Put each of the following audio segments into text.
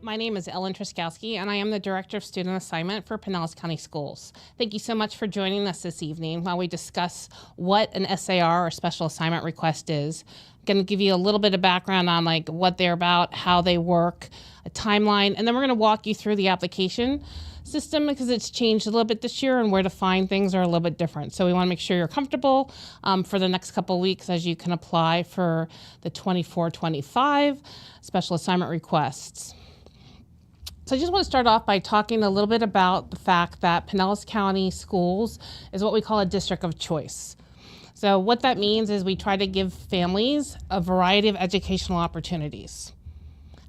My name is Ellen Truskowski, and I am the Director of Student Assignment for Pinellas County Schools. Thank you so much for joining us this evening while we discuss what an SAR or Special Assignment Request is. I'm going to give you a little bit of background on what they're about, how they work, a timeline, and then we're going to walk you through the application system because it's changed a little bit this year and where to find things are a little bit different. So we want to make sure you're comfortable for the next couple of weeks as you can apply for the 24-25 Special Assignment Requests. So I just want to start off by talking a little bit about the fact that Pinellas County Schools is what we call a district of choice. So what that means is we try to give families a variety of educational opportunities.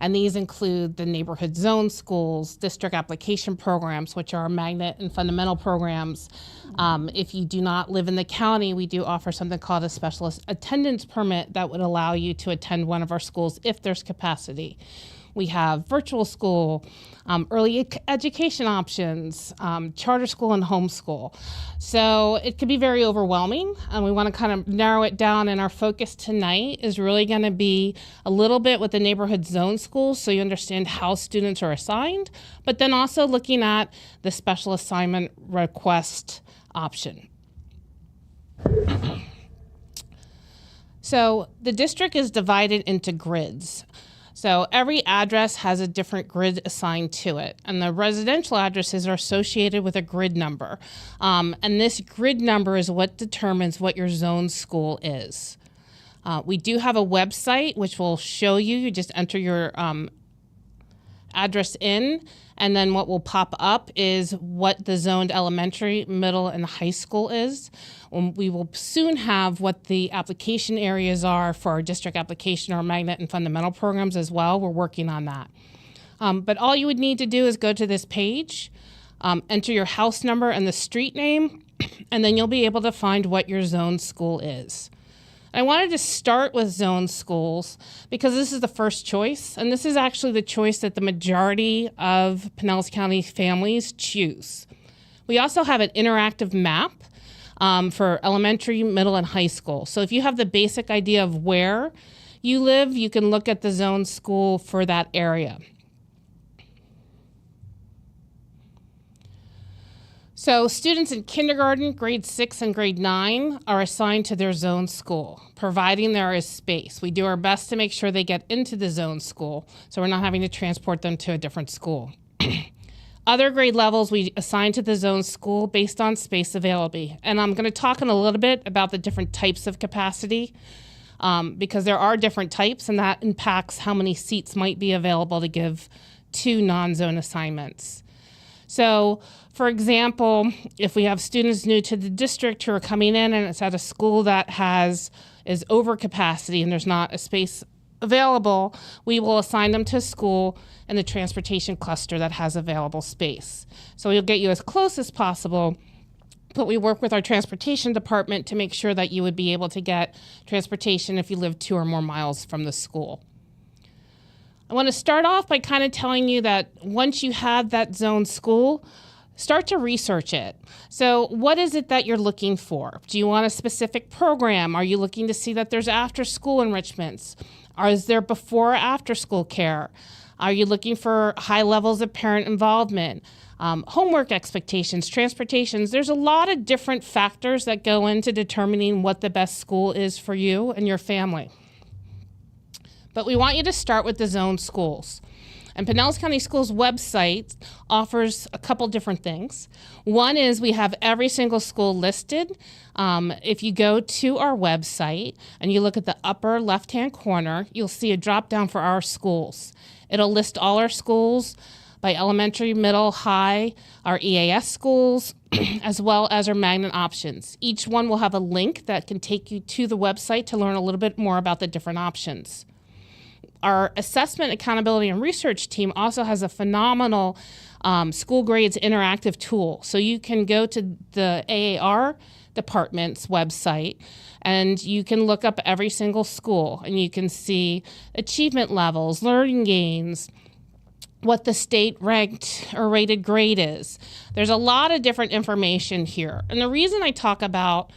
And these include the neighborhood zone schools, district application programs, which are magnet and fundamental programs. If you do not live in the county, we do offer something called a specialist attendance permit that would allow you to attend one of our schools if there's capacity. We have virtual school, early education options, charter school and homeschool. So it can be very overwhelming, and we want to kind of narrow it down, and our focus tonight is really going to be a little bit with the neighborhood zone schools so you understand how students are assigned, but then also looking at the special assignment request option. So the district is divided into grids. So every address has a different grid assigned to it, and the residential addresses are associated with a grid number. And this grid number is what determines what your zone school is. We do have a website which will show you. You just enter your address in, and then what will pop up is what the zoned elementary, middle, and high school is. We will soon have what the application areas are for our district application or magnet and fundamental programs as well. We're working on that. But all you would need to do is go to this page, enter your house number and the street name, and then you'll be able to find what your zone school is. I wanted to start with zone schools because this is the first choice, and this is actually the choice that the majority of Pinellas County families choose. We also have an interactive map for elementary, middle, and high school. So if you have the basic idea of where you live, you can look at the zone school for that area. So students in kindergarten, grade 6, and grade 9 are assigned to their zone school, providing there is space. We do our best to make sure they get into the zone school, so we're not having to transport them to a different school. Other grade levels we assign to the zone school based on space availability. And I'm going to talk in a little bit about the different types of capacity because there are different types, and that impacts how many seats might be available to give to non-zone assignments. So, for example, if we have students new to the district who are coming in and it's at a school that is over capacity and there's not a space available, we will assign them to a school in the transportation cluster that has available space. So we'll get you as close as possible, but we work with our transportation department to make sure that you would be able to get transportation if you live 2 or more miles from the school. I want to start off by kind of telling you that once you have that zone school, start to research it. So what is it that you're looking for? Do you want a specific program? Are you looking to see that there's after-school enrichments? Or is there before or after-school care? Are you looking for high levels of parent involvement? Homework expectations, transportations. There's a lot of different factors that go into determining what the best school is for you and your family. But we want you to start with the zone schools. And Pinellas County Schools website offers a couple different things. One is we have every single school listed. If you go to our website and you look at the upper left-hand corner, you'll see a drop-down for our schools. It'll list all our schools by elementary, middle, high, our EAS schools, as well as our magnet options. Each one will have a link that can take you to the website to learn a little bit more about the different options. Our assessment, accountability, and research team also has a phenomenal school grades interactive tool. So you can go to the AAR department's website and you can look up every single school and you can see achievement levels, learning gains, what the state ranked or rated grade is. There's a lot of different information here. And the reason I talk about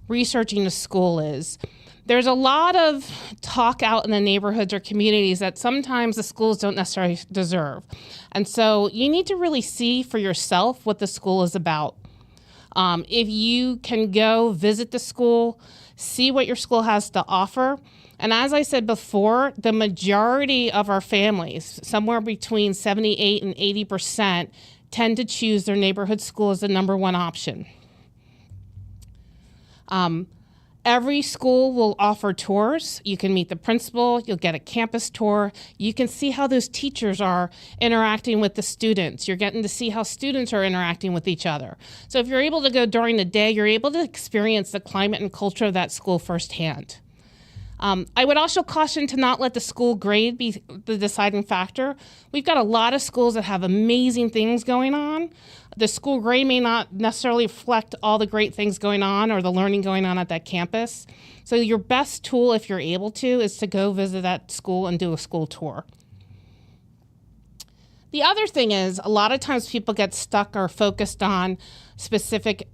researching a school is There's a lot of talk out in the neighborhoods or communities that sometimes the schools don't necessarily deserve. And so you need to really see for yourself what the school is about. If you can go visit the school, see what your school has to offer. And as I said before, the majority of our families, somewhere between 78 and 80%, tend to choose their neighborhood school as the number one option. Every school will offer tours. You can meet the principal, you'll get a campus tour. You can see how those teachers are interacting with the students. You're getting to see how students are interacting with each other. So if you're able to go during the day, you're able to experience the climate and culture of that school firsthand. I would also caution to not let the school grade be the deciding factor. We've got a lot of schools that have amazing things going on. The school grade may not necessarily reflect all the great things going on or the learning going on at that campus. So your best tool, if you're able to, is to go visit that school and do a school tour. The other thing is, a lot of times people get stuck or focused on specific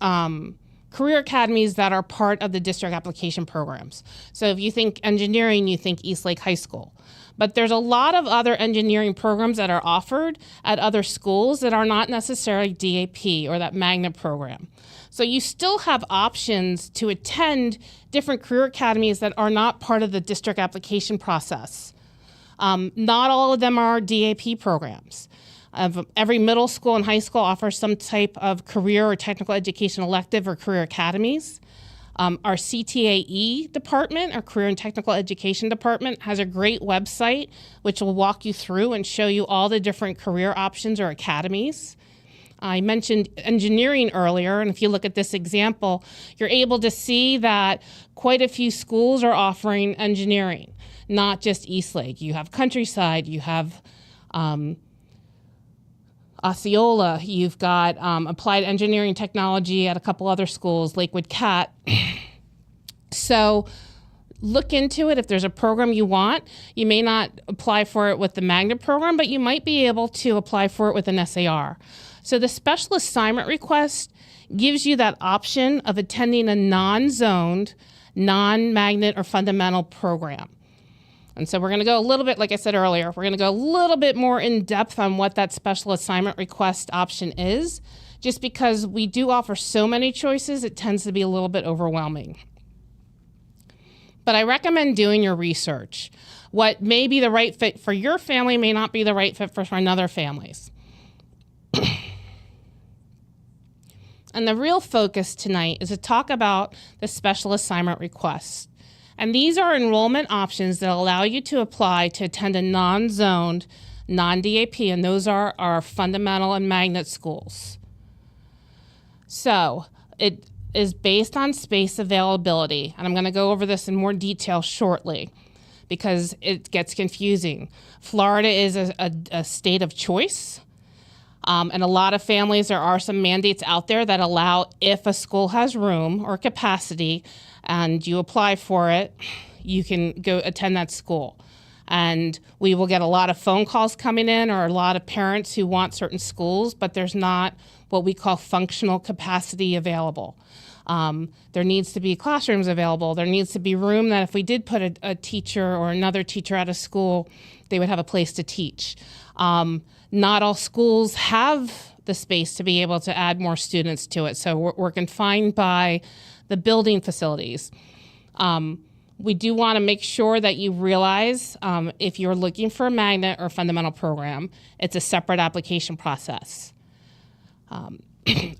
career academies that are part of the district application programs. So if you think engineering, you think Eastlake High School. But there's a lot of other engineering programs that are offered at other schools that are not necessarily DAP or that magnet program. So you still have options to attend different career academies that are not part of the district application process. Not all of them are DAP programs. Every middle school and high school offers some type of career or technical education elective or career academies. Our CTAE department, our Career and Technical Education department, has a great website which will walk you through and show you all the different career options or academies. I mentioned engineering earlier, and if you look at this example, you're able to see that quite a few schools are offering engineering, not just Eastlake. You have Countryside, you have Osceola, you've got applied engineering technology at a couple other schools, Lakewood Cat. So look into it. If there's a program you want, you may not apply for it with the magnet program, but you might be able to apply for it with an SAR. So the special assignment request gives you that option of attending a non-zoned, non-magnet or fundamental program. And so we're going to go a little bit, like I said earlier, we're going to go a little bit more in depth on what that special assignment request option is. Just because we do offer so many choices, it tends to be a little bit overwhelming. But I recommend doing your research. What may be the right fit for your family may not be the right fit for another family's. And the real focus tonight is to talk about the special assignment requests. And these are enrollment options that allow you to apply to attend a non-zoned, non-DAP, and those are our fundamental and magnet schools. So it is based on space availability, and I'm going to go over this in more detail shortly because it gets confusing. Florida is a state of choice, and a lot of families, there are some mandates out there that allow, if a school has room or capacity, and you apply for it, you can go attend that school. And we will get a lot of phone calls coming in or a lot of parents who want certain schools, but there's not what we call functional capacity available. There needs to be classrooms available. There needs to be room that if we did put a teacher or another teacher at a school, they would have a place to teach. Not all schools have the space to be able to add more students to it, so we're confined by the building facilities. We do want to make sure that you realize if you're looking for a magnet or fundamental program, it's a separate application process.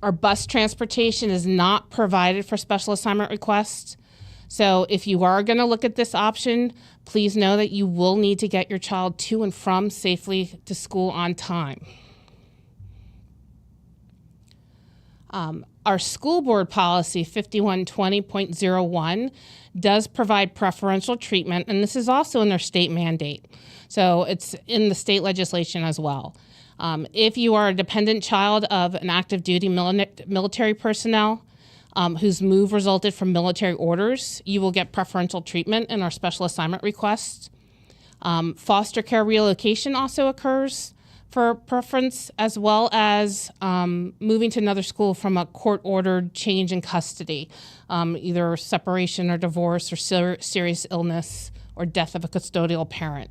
Our bus transportation is not provided for special assignment requests. So if you are going to look at this option, please know that you will need to get your child to and from safely to school on time. Our school board policy 5120.01 does provide preferential treatment, and this is also in their state mandate. So it's in the state legislation as well. If you are a dependent child of an active duty military personnel whose move resulted from military orders, you will get preferential treatment in our special assignment requests. Foster care relocation also occurs for preference, as well as moving to another school from a court-ordered change in custody, either separation or divorce or serious illness or death of a custodial parent.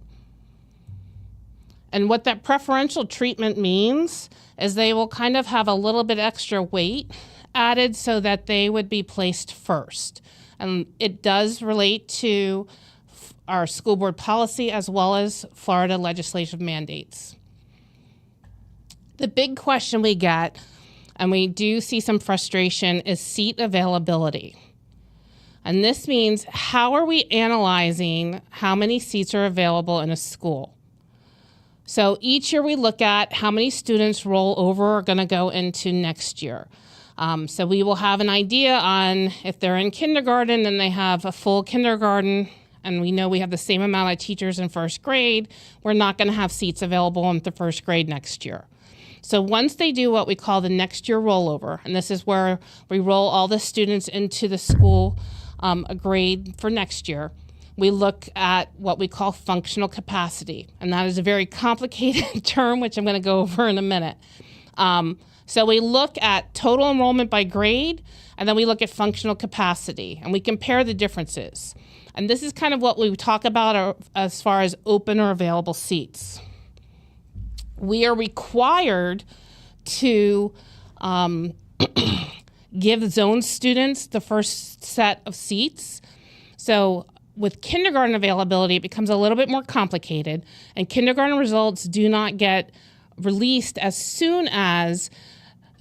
And what that preferential treatment means is they will kind of have a little bit extra weight added so that they would be placed first. And it does relate to our school board policy as well as Florida legislative mandates. The big question we get, and we do see some frustration, is seat availability. And this means, how are we analyzing how many seats are available in a school? So each year we look at how many students roll over are going to go into next year. So we will have an idea on if they're in kindergarten and they have a full kindergarten, and we know we have the same amount of teachers in first grade, we're not going to have seats available in the first grade next year. So once they do what we call the next year rollover, and this is where we roll all the students into the school, a grade for next year, we look at what we call functional capacity. And that is a very complicated term, which I'm going to go over in a minute. So we look at total enrollment by grade, and then we look at functional capacity, and we compare the differences. And this is kind of what we talk about as far as open or available seats. We are required to give zone students the first set of seats. So with kindergarten availability, it becomes a little bit more complicated, and kindergarten results do not get released as soon as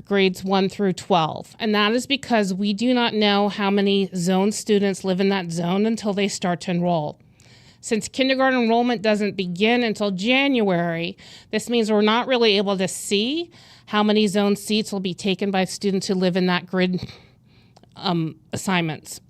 grades 1 through 12. And that is because we do not know how many zone students live in that zone until they start to enroll. Since kindergarten enrollment doesn't begin until January, this means we're not really able to see how many zone seats will be taken by students who live in that grid assignments.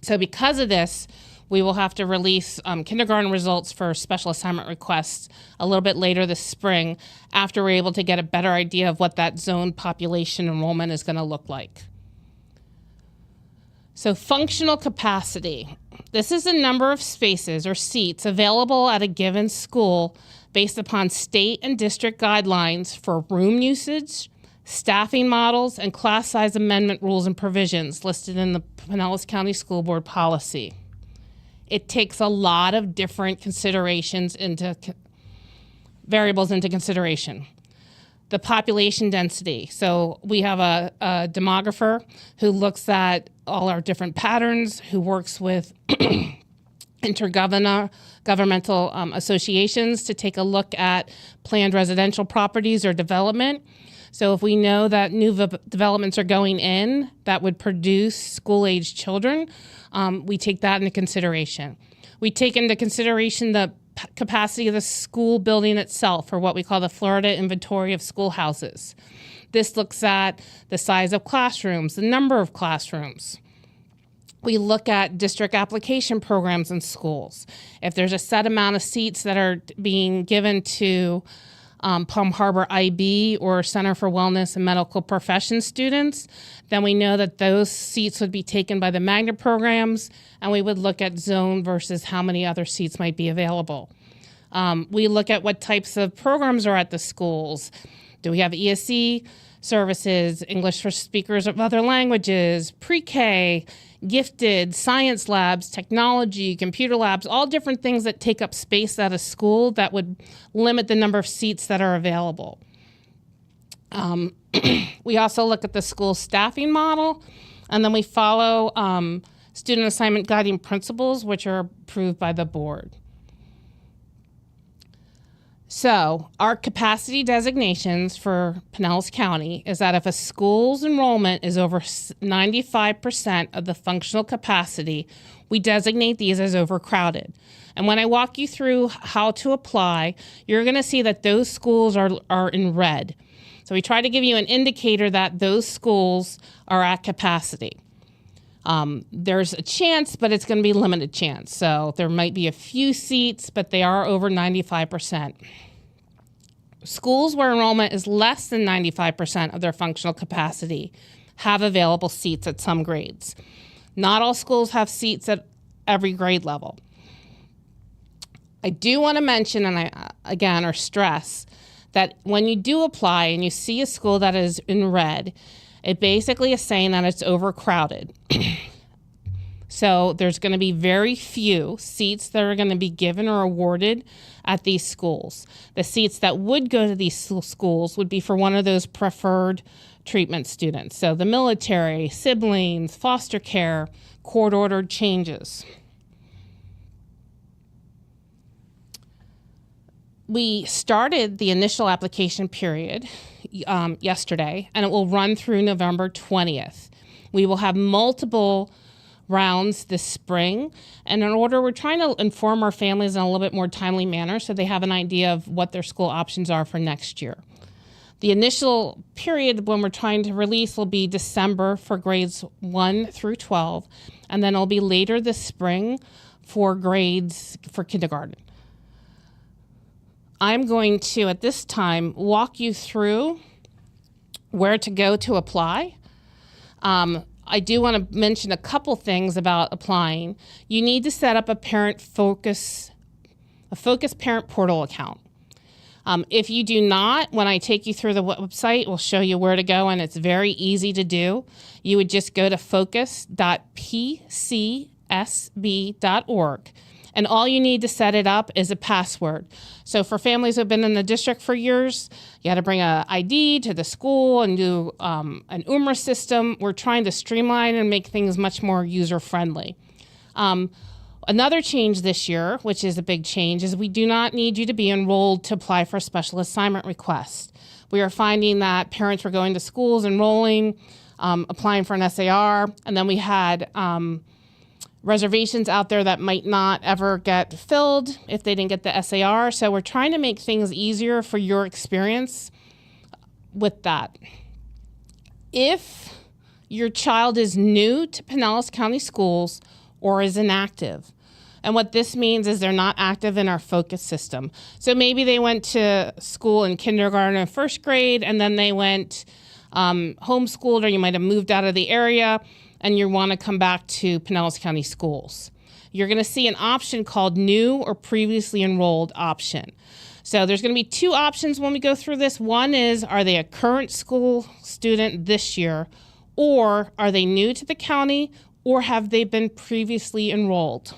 So because of this, we will have to release kindergarten results for special assignment requests a little bit later this spring after we're able to get a better idea of what that zone population enrollment is going to look like. So functional capacity. This is the number of spaces or seats available at a given school based upon state and district guidelines for room usage, staffing models, and class size amendment rules and provisions listed in the Pinellas County School Board policy. It takes a lot of different variables into consideration. The population density. So we have a demographer who looks at all our different patterns, who works with intergovernmental associations to take a look at planned residential properties or development. So if we know that new developments are going in that would produce school-age children, we take that into consideration. We take into consideration the capacity of the school building itself, or what we call the Florida Inventory of Schoolhouses. This looks at the size of classrooms, the number of classrooms. We look at district application programs in schools. If there's a set amount of seats that are being given to Palm Harbor IB or Center for Wellness and Medical Professions students, then we know that those seats would be taken by the magnet programs, and we would look at zone versus how many other seats might be available. We look at what types of programs are at the schools. Do we have ESE services, English for speakers of other languages, pre-K, gifted, science labs, technology, computer labs, all different things that take up space at a school that would limit the number of seats that are available. We also look at the school staffing model, and then we follow student assignment guiding principles, which are approved by the board. So our capacity designations for Pinellas County is that if a school's enrollment is over 95% of the functional capacity, we designate these as overcrowded. And when I walk you through how to apply, you're going to see that those schools are in red. So we try to give you an indicator that those schools are at capacity. There's a chance, but it's going to be limited chance. So there might be a few seats, but they are over 95%. Schools where enrollment is less than 95% of their functional capacity have available seats at some grades. Not all schools have seats at every grade level. I do want to mention, and again, or stress that when you do apply and you see a school that is in red, it basically is saying that it's overcrowded. So there's going to be very few seats that are going to be given or awarded at these schools. The seats that would go to these schools would be for one of those preferred treatment students. So the military, siblings, foster care, court-ordered changes. We started the initial application period yesterday, and it will run through November 20th. We will have multiple rounds this spring, and we're trying to inform our families in a little bit more timely manner so they have an idea of what their school options are for next year. The initial period when we're trying to release will be December for grades 1 through 12, and then it'll be later this spring for grades for kindergarten. I'm going to, at this time, walk you through where to go to apply. I do want to mention a couple things about applying. You need to set up a Focus Parent Portal account. If you do not, when I take you through the website, we'll show you where to go, and it's very easy to do. You would just go to focus.pcsb.org. And all you need to set it up is a password. So for families who have been in the district for years, you had to bring an ID to the school and do an UMRA system. We're trying to streamline and make things much more user-friendly. Another change this year, which is a big change, is we do not need you to be enrolled to apply for a special assignment request. We are finding that parents were going to schools, enrolling, applying for an SAR, and then we had reservations out there that might not ever get filled if they didn't get the SAR. So we're trying to make things easier for your experience with that. If your child is new to Pinellas County Schools or is inactive, and what this means is they're not active in our focus system. So maybe they went to school in kindergarten and first grade, and then they went homeschooled, or you might have moved out of the area, and you want to come back to Pinellas County Schools. You're going to see an option called New or Previously Enrolled option. So there's going to be two options when we go through this. One is, are they a current school student this year, or are they new to the county, or have they been previously enrolled?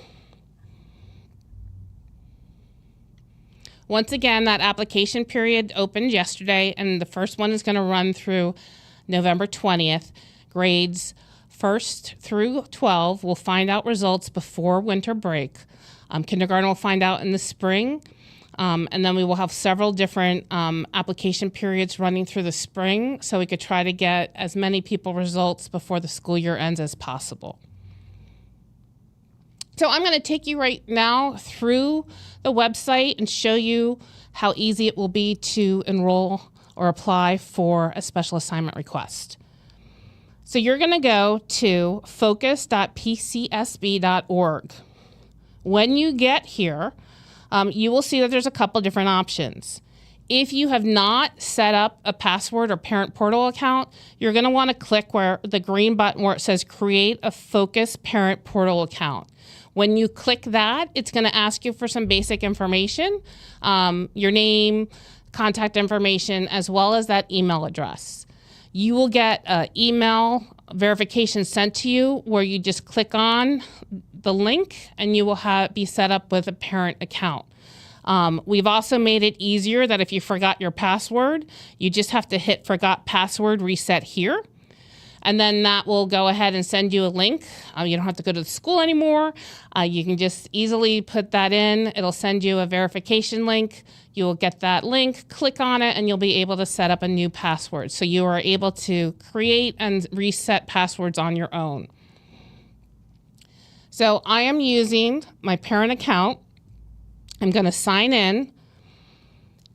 Once again, that application period opened yesterday, and the first one is going to run through November 20th. Grades 1st through 12 will find out results before winter break. Kindergarten will find out in the spring, and then we will have several different application periods running through the spring, so we could try to get as many people results before the school year ends as possible. So I'm going to take you right now through the website and show you how easy it will be to enroll or apply for a special assignment request. So you're going to go to focus.pcsb.org. When you get here, you will see that there's a couple different options. If you have not set up a password or parent portal account, you're going to want to click where the green button where it says Create a Focus Parent Portal Account. When you click that, it's going to ask you for some basic information, your name, contact information, as well as that email address. You will get an email verification sent to you where you just click on the link and you will be set up with a parent account. We've also made it easier that if you forgot your password, you just have to hit Forgot Password Reset Here. And then that will go ahead and send you a link. You don't have to go to the school anymore. You can just easily put that in. It'll send you a verification link. You will get that link, click on it, and you'll be able to set up a new password. So you are able to create and reset passwords on your own. So I am using my parent account. I'm going to sign in.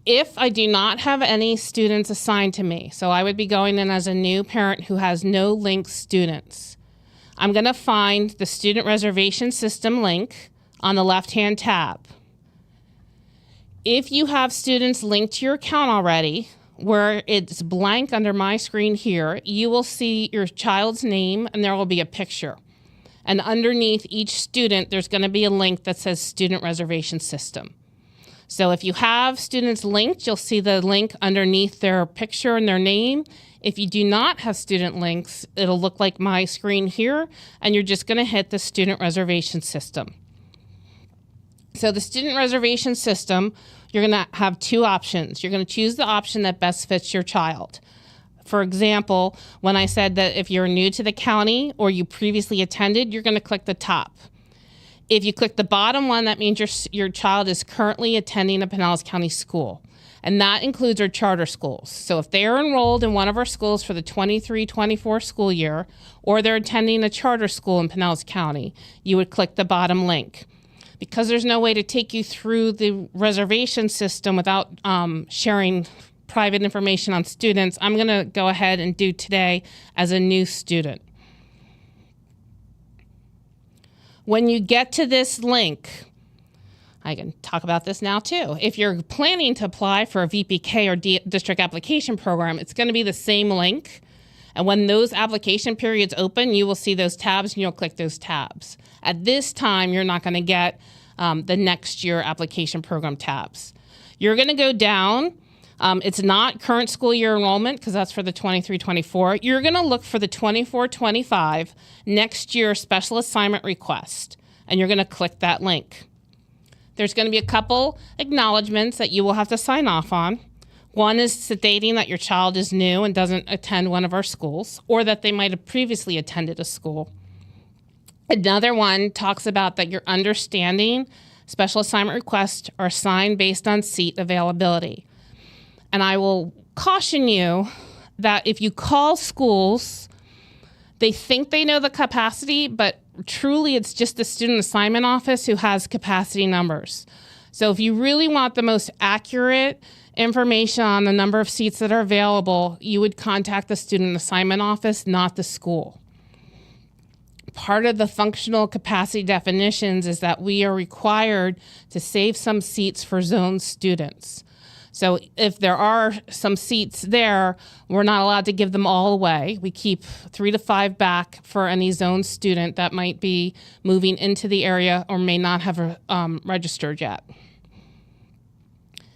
If I do not have any students assigned to me, so I would be going in as a new parent who has no linked students, I'm going to find the student reservation system link on the left-hand tab. If you have students linked to your account already, where it's blank under my screen here, you will see your child's name and there will be a picture. And underneath each student, there's going to be a link that says Student Reservation System. So if you have students linked, you'll see the link underneath their picture and their name. If you do not have student links, it'll look like my screen here, and you're just gonna hit the student reservation system. So the student reservation system, you're gonna have two options. You're gonna choose the option that best fits your child. For example, when I said that if you're new to the county or you previously attended, you're gonna click the top. If you click the bottom one, that means your child is currently attending a Pinellas County school. And that includes our charter schools. So if they are enrolled in one of our schools for the 23-24 school year, or they're attending a charter school in Pinellas County, you would click the bottom link. Because there's no way to take you through the reservation system without sharing private information on students, I'm gonna go ahead and do today as a new student. When you get to this link, I can talk about this now too. If you're planning to apply for a VPK or district application program, it's gonna be the same link. And when those application periods open, you will see those tabs and you'll click those tabs. At this time, you're not gonna get the next year application program tabs. You're gonna go down. It's not current school year enrollment because that's for the 23-24. You're gonna look for the 24-25 next year special assignment request, and you're gonna click that link. There's gonna be a couple acknowledgements that you will have to sign off on. One is stating that your child is new and doesn't attend one of our schools, or that they might have previously attended a school. Another one talks about that you're understanding special assignment requests are assigned based on seat availability. And I will caution you that if you call schools, they think they know the capacity, but truly it's just the student assignment office who has capacity numbers. So if you really want the most accurate information on the number of seats that are available, you would contact the student assignment office, not the school. Part of the functional capacity definitions is that we are required to save some seats for zone students. So if there are some seats there, we're not allowed to give them all away. We keep 3 to 5 back for any zone student that might be moving into the area or may not have registered yet.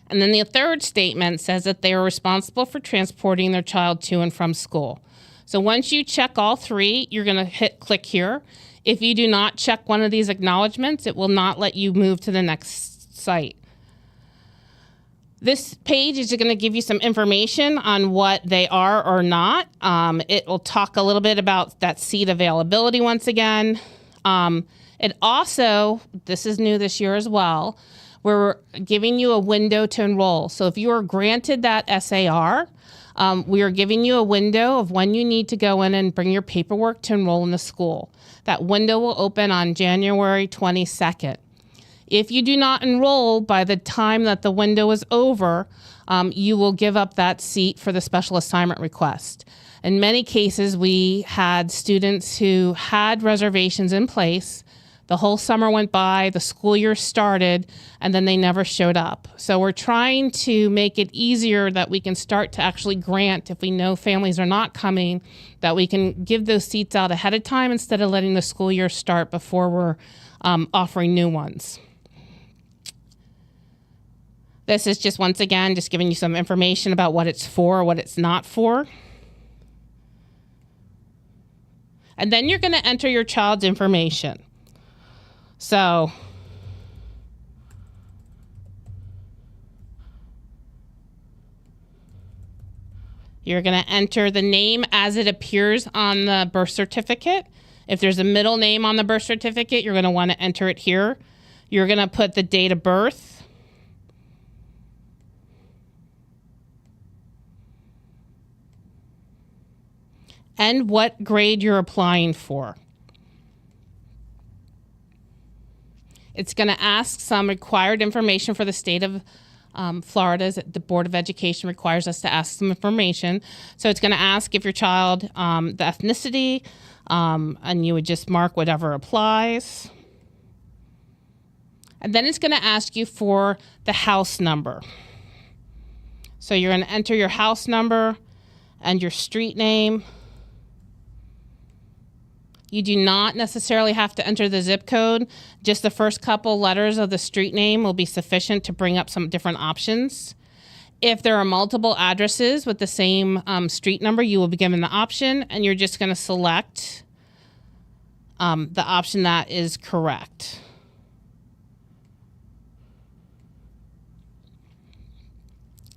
And then the third statement says that they are responsible for transporting their child to and from school. So once you check all three, you're gonna hit click here. If you do not check one of these acknowledgements, it will not let you move to the next site. This page is going to give you some information on what they are or not. It will talk a little bit about that seat availability once again. It also, this is new this year as well, we're giving you a window to enroll. So if you are granted that SAR, we are giving you a window of when you need to go in and bring your paperwork to enroll in the school. That window will open on January 22nd. If you do not enroll by the time that the window is over, you will give up that seat for the special assignment request. In many cases, we had students who had reservations in place. The whole summer went by, the school year started, and then they never showed up. So we're trying to make it easier that we can start to actually grant, if we know families are not coming, that we can give those seats out ahead of time instead of letting the school year start before we're offering new ones. This is just, once again, just giving you some information about what it's for or what it's not for. And then you're going to enter your child's information. So you're going to enter the name as it appears on the birth certificate. If there's a middle name on the birth certificate, you're going to want to enter it here. You're going to put the date of birth. And what grade you're applying for. It's going to ask some required information for the state of Florida. The Board of Education requires us to ask some information. So it's going to ask if your child, the ethnicity, and you would just mark whatever applies. And then it's going to ask you for the house number. So you're going to enter your house number and your street name. You do not necessarily have to enter the zip code. Just the first couple letters of the street name will be sufficient to bring up some different options. If there are multiple addresses with the same street number, you will be given the option, and you're just going to select the option that is correct.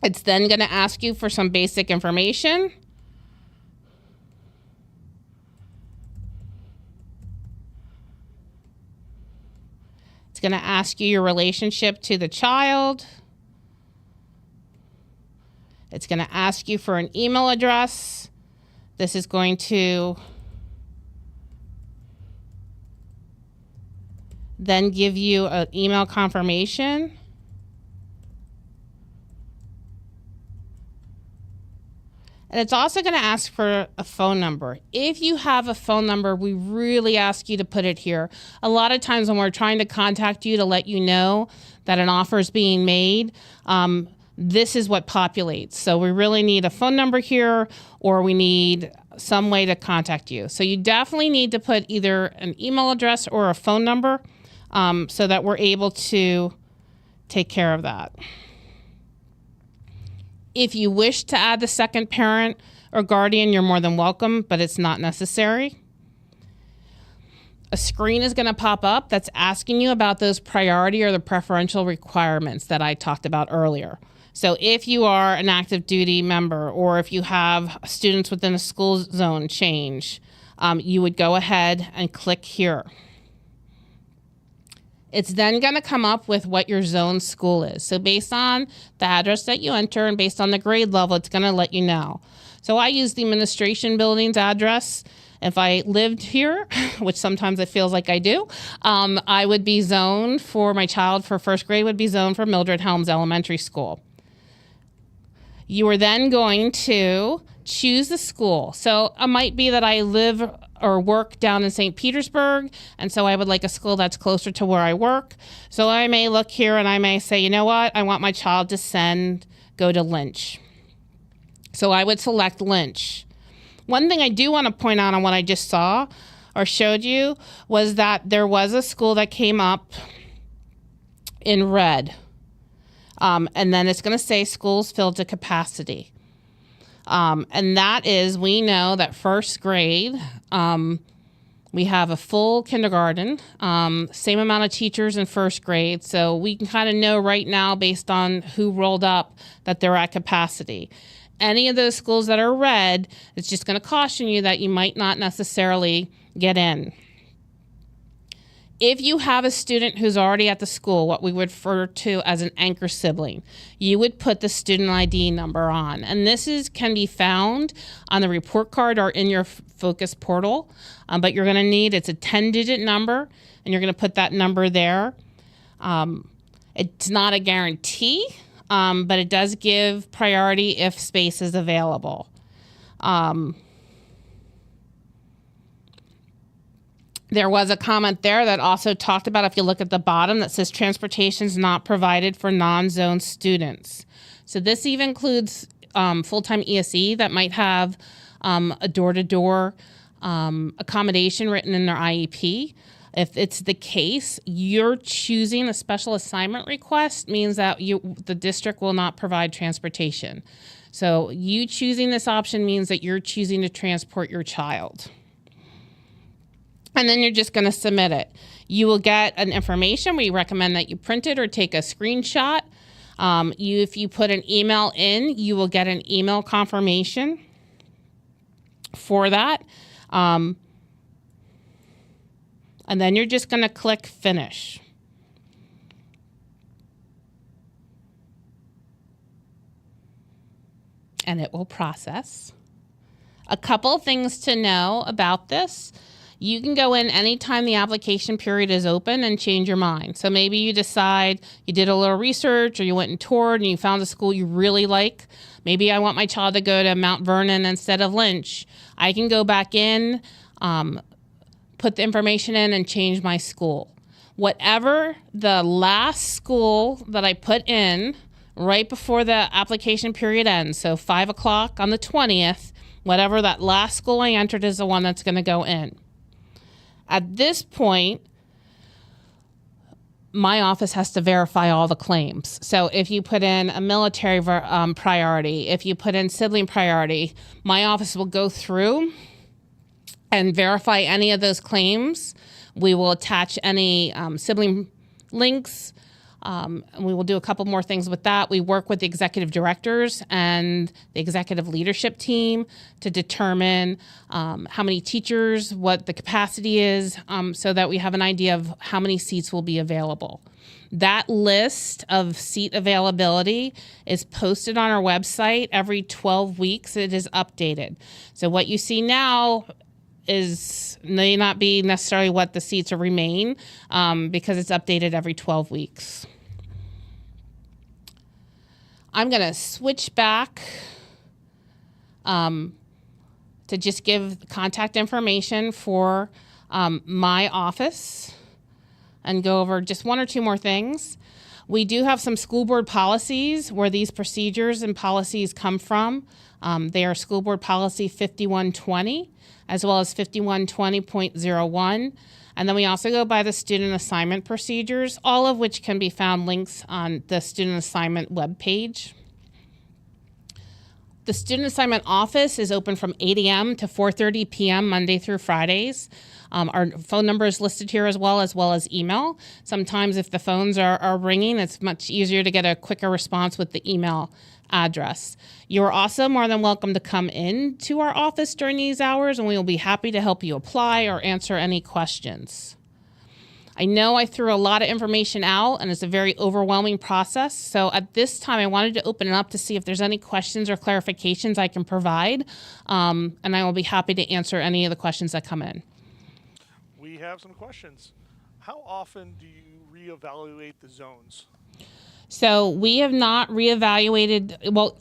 It's then going to ask you for some basic information. It's going to ask you your relationship to the child. It's going to ask you for an email address. This is going to then give you an email confirmation. And it's also going to ask for a phone number. If you have a phone number, we really ask you to put it here. A lot of times when we're trying to contact you to let you know that an offer is being made, this is what populates. So we really need a phone number here, or we need some way to contact you. So you definitely need to put either an email address or a phone number so that we're able to take care of that. If you wish to add the second parent or guardian, you're more than welcome, but it's not necessary. A screen is going to pop up that's asking you about those priority or the preferential requirements that I talked about earlier. So if you are an active duty member, or if you have students within a school zone change, you would go ahead and click here. It's then going to come up with what your zone school is. So based on the address that you enter and based on the grade level, it's going to let you know. So I use the administration building's address. If I lived here, which sometimes it feels like I do, I would be zoned for my child for first grade would be zoned for Mildred Helms Elementary School. You are then going to choose the school. So it might be that I live or work down in St. Petersburg, and so I would like a school that's closer to where I work. So I may look here and I may say, you know what, I want my child to go to Lynch. So I would select Lynch. One thing I do want to point out on what I just saw or showed you was that there was a school that came up in red. And then it's going to say schools filled to capacity. And that is, we know that first grade, we have a full kindergarten, same amount of teachers in first grade. So we can kind of know right now based on who rolled up that they're at capacity. Any of those schools that are red, it's just going to caution you that you might not necessarily get in. If you have a student who's already at the school, what we would refer to as an anchor sibling, you would put the student ID number on. And this can be found on the report card or in your Focus portal. But you're going to need, it's a 10-digit number, and you're going to put that number there. It's not a guarantee, but it does give priority if space is available. There was a comment there that also talked about, if you look at the bottom, that says transportation is not provided for non-zone students. So this even includes full-time ESE that might have a door-to-door accommodation written in their IEP. If it's the case, you're choosing a special assignment request means that the district will not provide transportation. So you choosing this option means that you're choosing to transport your child. And then you're just going to submit it. You will get an information. We recommend that you print it or take a screenshot. If you put an email in, you will get an email confirmation for that. And then you're just going to click finish. And it will process. A couple things to know about this. You can go in anytime the application period is open and change your mind. So maybe you decide you did a little research or you went and toured and you found a school you really like. Maybe I want my child to go to Mount Vernon instead of Lynch. I can go back in, put the information in and change my school. Whatever the last school that I put in right before the application period ends, so 5 o'clock on the 20th, whatever that last school I entered is the one that's going to go in. At this point, my office has to verify all the claims. So if you put in a military priority, if you put in sibling priority, my office will go through and verify any of those claims. We will attach any sibling links. And we will do a couple more things with that. We work with the executive directors and the executive leadership team to determine how many teachers, what the capacity is, so that we have an idea of how many seats will be available. That list of seat availability is posted on our website every 12 weeks. It is updated. So what you see now may not be necessarily what the seats will remain, because it's updated every 12 weeks. I'm going to switch back to just give contact information for my office and go over just one or two more things. We do have some school board policies where these procedures and policies come from. They are School Board Policy 5120, as well as 5120.01. And then we also go by the student assignment procedures, all of which can be found links on the student assignment webpage. The student assignment office is open from 8 a.m. to 4:30 p.m. Monday through Fridays. Our phone number is listed here as well as email. Sometimes if the phones are ringing, it's much easier to get a quicker response with the email address. You're also more than welcome to come in to our office during these hours, and we will be happy to help you apply or answer any questions. I know I threw a lot of information out, and it's a very overwhelming process. So at this time, I wanted to open it up to see if there's any questions or clarifications I can provide, and I will be happy to answer any of the questions that come in. We have some questions. How often do you reevaluate the zones? So we have not reevaluated,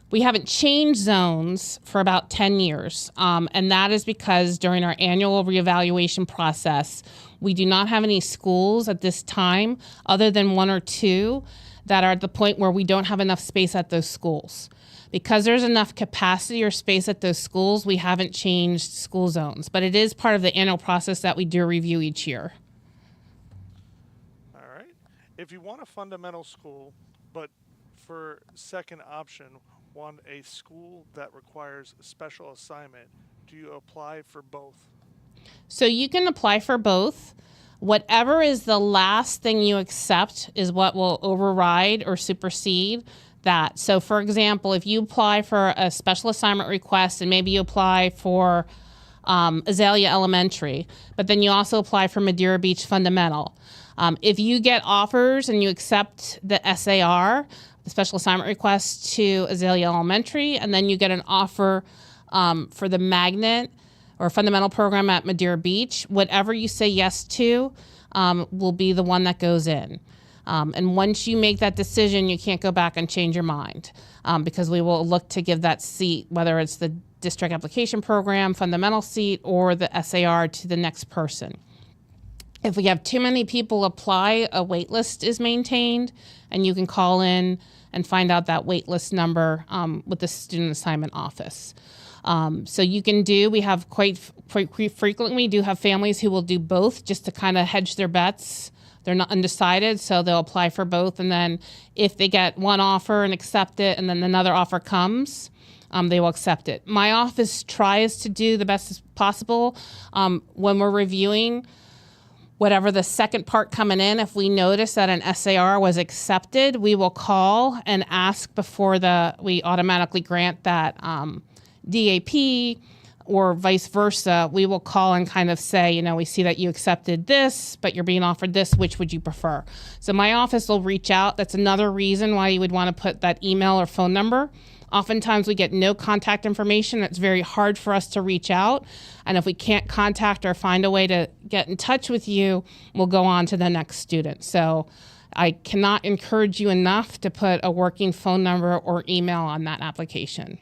we haven't changed zones for about 10 years. And that is because during our annual reevaluation process, we do not have any schools at this time, other than one or two, that are at the point where we don't have enough space at those schools. Because there's enough capacity or space at those schools, we haven't changed school zones. But it is part of the annual process that we do review each year. If you want a fundamental school, but for second option, want a school that requires a special assignment, do you apply for both? So you can apply for both. Whatever is the last thing you accept is what will override or supersede that. So for example, if you apply for a special assignment request and maybe you apply for Azalea Elementary, but then you also apply for Madeira Beach Fundamental. If you get offers and you accept the SAR, the special assignment request to Azalea Elementary, and then you get an offer for the magnet or fundamental program at Madeira Beach, whatever you say yes to will be the one that goes in. And once you make that decision, you can't go back and change your mind, because we will look to give that seat, whether it's the district application program, fundamental seat, or the SAR, to the next person. If we have too many people apply, a wait list is maintained, and you can call in and find out that wait list number with the student assignment office. So you can we have quite frequently, we do have families who will do both just to kind of hedge their bets. They're not undecided, so they'll apply for both, and then if they get one offer and accept it, and then another offer comes, they will accept it. My office tries to do the best as possible when we're reviewing whatever the second part coming in. If we notice that an SAR was accepted, we will call and ask before we automatically grant that DAP, or vice versa. We will call and kind of say, we see that you accepted this, but you're being offered this. Which would you prefer? So my office will reach out. That's another reason why you would want to put that email or phone number. Oftentimes we get no contact information. It's very hard for us to reach out. And if we can't contact or find a way to get in touch with you, we'll go on to the next student. So I cannot encourage you enough to put a working phone number or email on that application.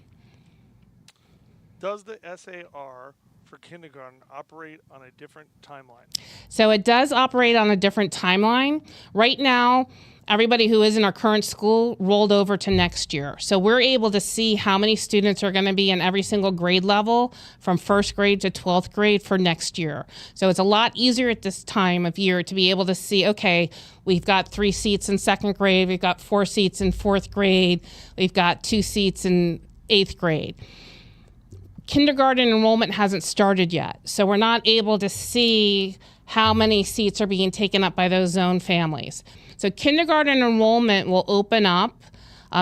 Does the SAR for kindergarten operate on a different timeline? So it does operate on a different timeline. Right now, everybody who is in our current school rolled over to next year. So we're able to see how many students are going to be in every single grade level from first grade to 12th grade for next year. So it's a lot easier at this time of year to be able to see, okay, we've got 3 seats in second grade, we've got 4 seats in 4th grade, we've got 2 seats in 8th grade. Kindergarten enrollment hasn't started yet, so we're not able to see how many seats are being taken up by those zone families. So kindergarten enrollment will open up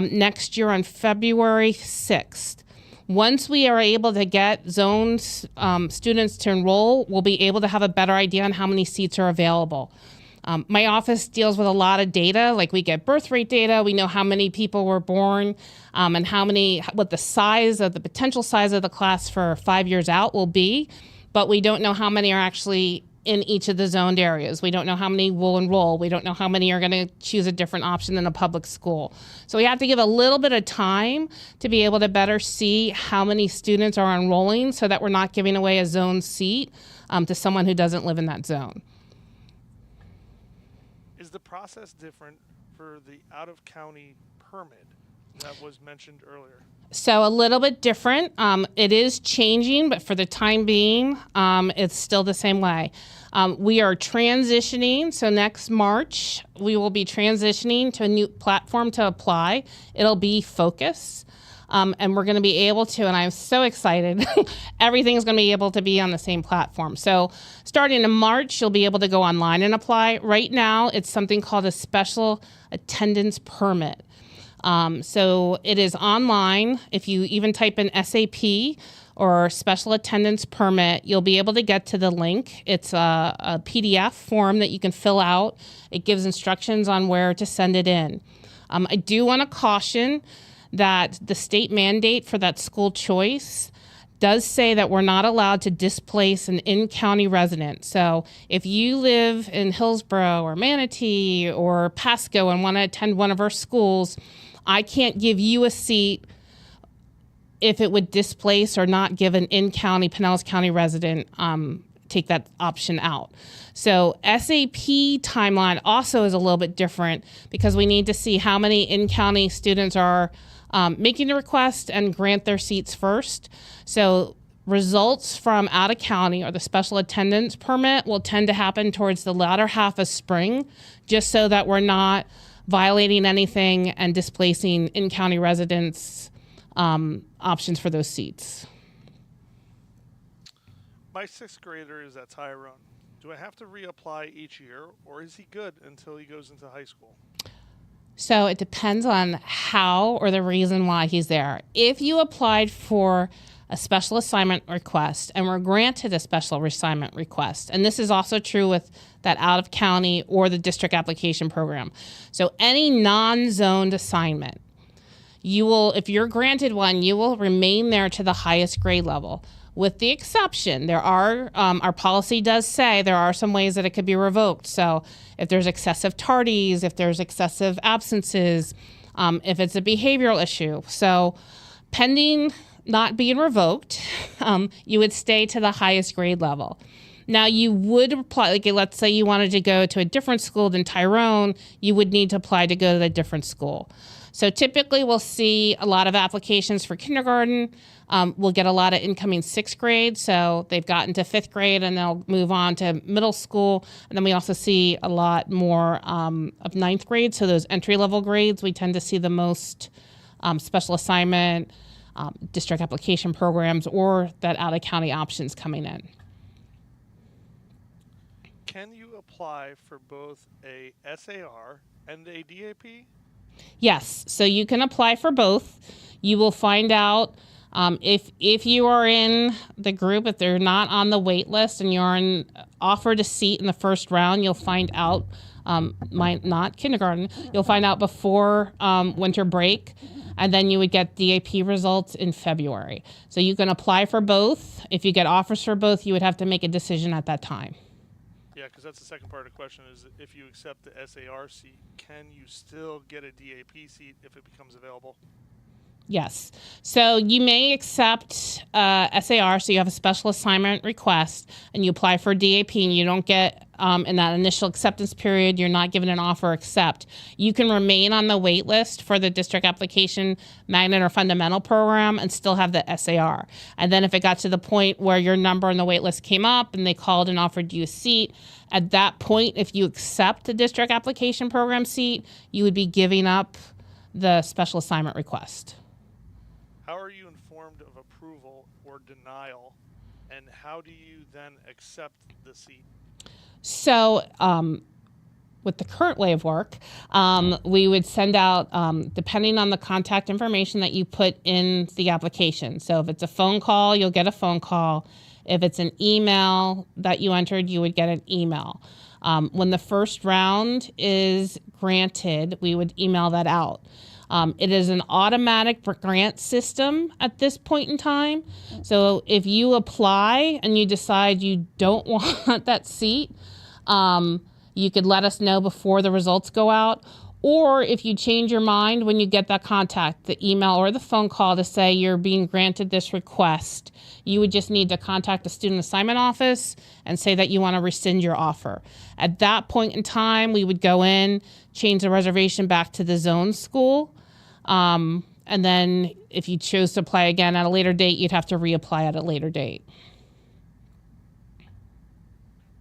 next year on February 6th. Once we are able to get zones students to enroll, we'll be able to have a better idea on how many seats are available. My office deals with a lot of data, like we get birth rate data, we know how many people were born, and what the potential size of the class for 5 years out will be, but we don't know how many are actually in each of the zoned areas. We don't know how many will enroll. We don't know how many are going to choose a different option than a public school. So we have to give a little bit of time to be able to better see how many students are enrolling so that we're not giving away a zone seat to someone who doesn't live in that zone. Is the process different for the out-of-county permit that was mentioned earlier? So a little bit different. It is changing, but for the time being, it's still the same way. We are transitioning. So next March, we will be transitioning to a new platform to apply. It'll be Focus. And we're going to be able to, and I'm so excited, everything's going to be able to be on the same platform. So starting in March, you'll be able to go online and apply. Right now, it's something called a special attendance permit. So it is online. If you even type in SAP or special attendance permit, you'll be able to get to the link. It's a PDF form that you can fill out. It gives instructions on where to send it in. I do want to caution that the state mandate for that school choice does say that we're not allowed to displace an in-county resident. So if you live in Hillsborough or Manatee or Pasco and want to attend one of our schools, I can't give you a seat if it would displace or not give an in-county, Pinellas County resident take that option out. So SAP timeline also is a little bit different because we need to see how many in-county students are making the request and grant their seats first. So results from out of county or the special attendance permit will tend to happen towards the latter half of spring, just so that we're not violating anything and displacing in-county residents' options for those seats. My 6th grader is at Tyrone. Do I have to reapply each year, or is he good until he goes into high school? So it depends on how or the reason why he's there. If you applied for a special assignment request and were granted a special assignment request, and this is also true with that out-of-county or the district application program. So any non-zoned assignment, if you're granted one, you will remain there to the highest grade level. With the exception, our policy does say there are some ways that it could be revoked. So if there's excessive tardies, if there's excessive absences, if it's a behavioral issue. So pending not being revoked, you would stay to the highest grade level. Now you would apply, like let's say you wanted to go to a different school than Tyrone, you would need to apply to go to a different school. So typically we'll see a lot of applications for kindergarten. We'll get a lot of incoming 6th grade. So they've gotten to 5th grade and they'll move on to middle school. And then we also see a lot more of 9th grade. So those entry level grades, we tend to see the most special assignment, district application programs, or that out of county options coming in. Can you apply for both a SAR and a DAP? Yes, so you can apply for both. You will find out if you are in the group, if they're not on the wait list and you're offered a seat in the first round, you'll find out, not kindergarten, you'll find out before winter break, and then you would get DAP results in February. So you can apply for both. If you get offers for both, you would have to make a decision at that time. Yeah, because that's the second part of the question is if you accept the SAR seat, can you still get a DAP seat if it becomes available? Yes. So you may accept SAR, so you have a special assignment request, and you apply for DAP, and you don't get, in that initial acceptance period, you're not given an offer accept. You can remain on the wait list for the district application magnet or fundamental program and still have the SAR. And then if it got to the point where your number on the wait list came up and they called and offered you a seat, at that point, if you accept the district application program seat, you would be giving up the special assignment request. How are you informed of approval or denial, and how do you then accept the seat? So with the current way of work, we would send out, depending on the contact information that you put in the application. So if it's a phone call, you'll get a phone call. If it's an email that you entered, you would get an email. When the first round is granted, we would email that out. It is an automatic grant system at this point in time. So if you apply and you decide you don't want that seat, you could let us know before the results go out. Or if you change your mind when you get that contact, the email or the phone call to say you're being granted this request, you would just need to contact the student assignment office and say that you want to rescind your offer. At that point in time, we would go in, change the reservation back to the zone school. And then if you chose to apply again at a later date, you'd have to reapply at a later date.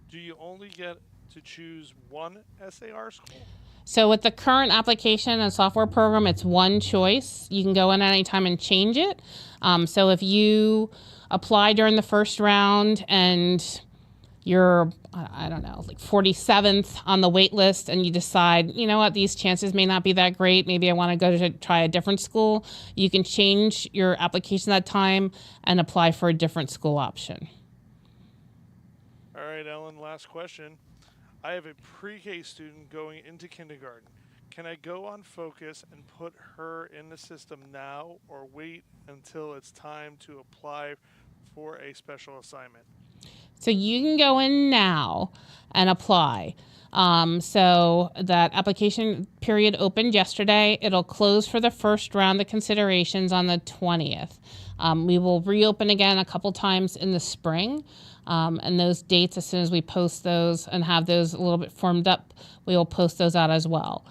Do you only get to choose one SAR school? So with the current application and software program, it's one choice. You can go in at any time and change it. So if you apply during the first round and you're, I don't know, like 47th on the wait list, and you decide, you know what, these chances may not be that great, maybe I want to go to try a different school, you can change your application that time and apply for a different school option. All right, Ellen, last question. I have a pre-K student going into kindergarten. Can I go on Focus and put her in the system now, or wait until it's time to apply for a special assignment? So you can go in now and apply. So that application period opened yesterday. It'll close for the first round of considerations on the 20th. We will reopen again a couple times in the spring. And those dates, as soon as we post those and have those a little bit formed up, we will post those out as well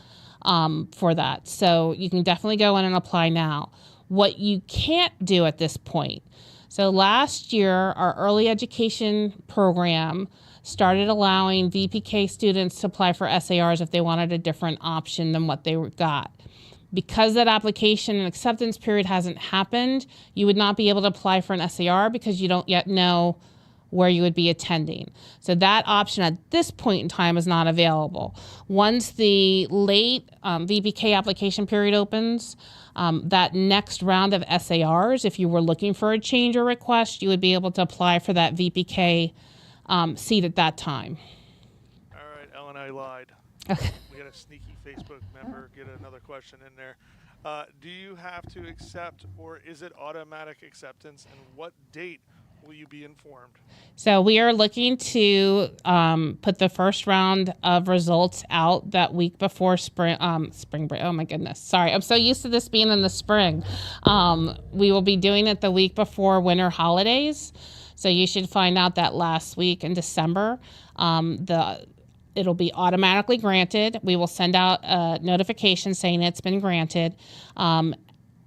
for that. So you can definitely go in and apply now. What you can't do at this point. So last year, our early education program started allowing VPK students to apply for SARs if they wanted a different option than what they got. Because that application and acceptance period hasn't happened, you would not be able to apply for an SAR because you don't yet know where you would be attending. So that option at this point in time is not available. Once the late VPK application period opens, that next round of SARs, if you were looking for a change or request, you would be able to apply for that VPK seat at that time. All right, Ellen, I lied. We got a sneaky Facebook member get another question in there. Do you have to accept, or is it automatic acceptance, and what date will you be informed? So we are looking to put the first round of results out that week before spring break. Oh my goodness. Sorry. I'm so used to this being in the spring. We will be doing it the week before winter holidays. So you should find out that last week in December. It'll be automatically granted. We will send out a notification saying it's been granted.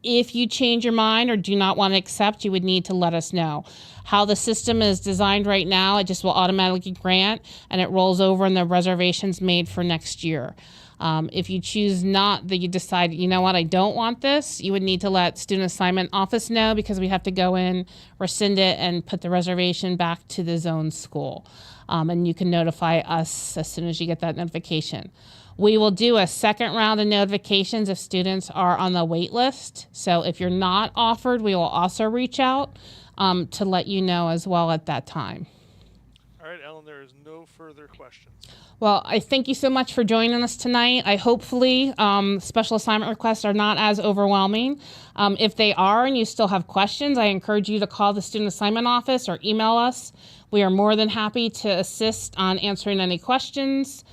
If you change your mind or do not want to accept, you would need to let us know. How the system is designed right now, it just will automatically grant, and it rolls over in the reservations made for next year. If you choose not, that you decide, you know what, I don't want this, you would need to let student assignment office know, because we have to go in, rescind it, and put the reservation back to the zone school. And you can notify us as soon as you get that notification. We will do a second round of notifications if students are on the wait list. So if you're not offered, we will also reach out to let you know as well at that time. All right, Ellen, there is no further questions. Well, I thank you so much for joining us tonight. Hopefully special assignment requests are not as overwhelming. If they are and you still have questions, I encourage you to call the student assignment office or email us. We are more than happy to assist on answering any questions.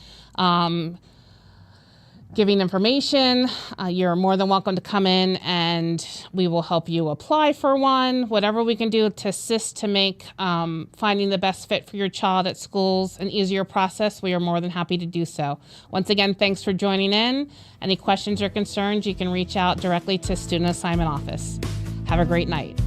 giving information. You're more than welcome to come in and we will help you apply for one. Whatever we can do to assist to make finding the best fit for your child at schools an easier process, we are more than happy to do so. Once again, thanks for joining in. Any questions or concerns, you can reach out directly to Student Assignment Office. Have a great night.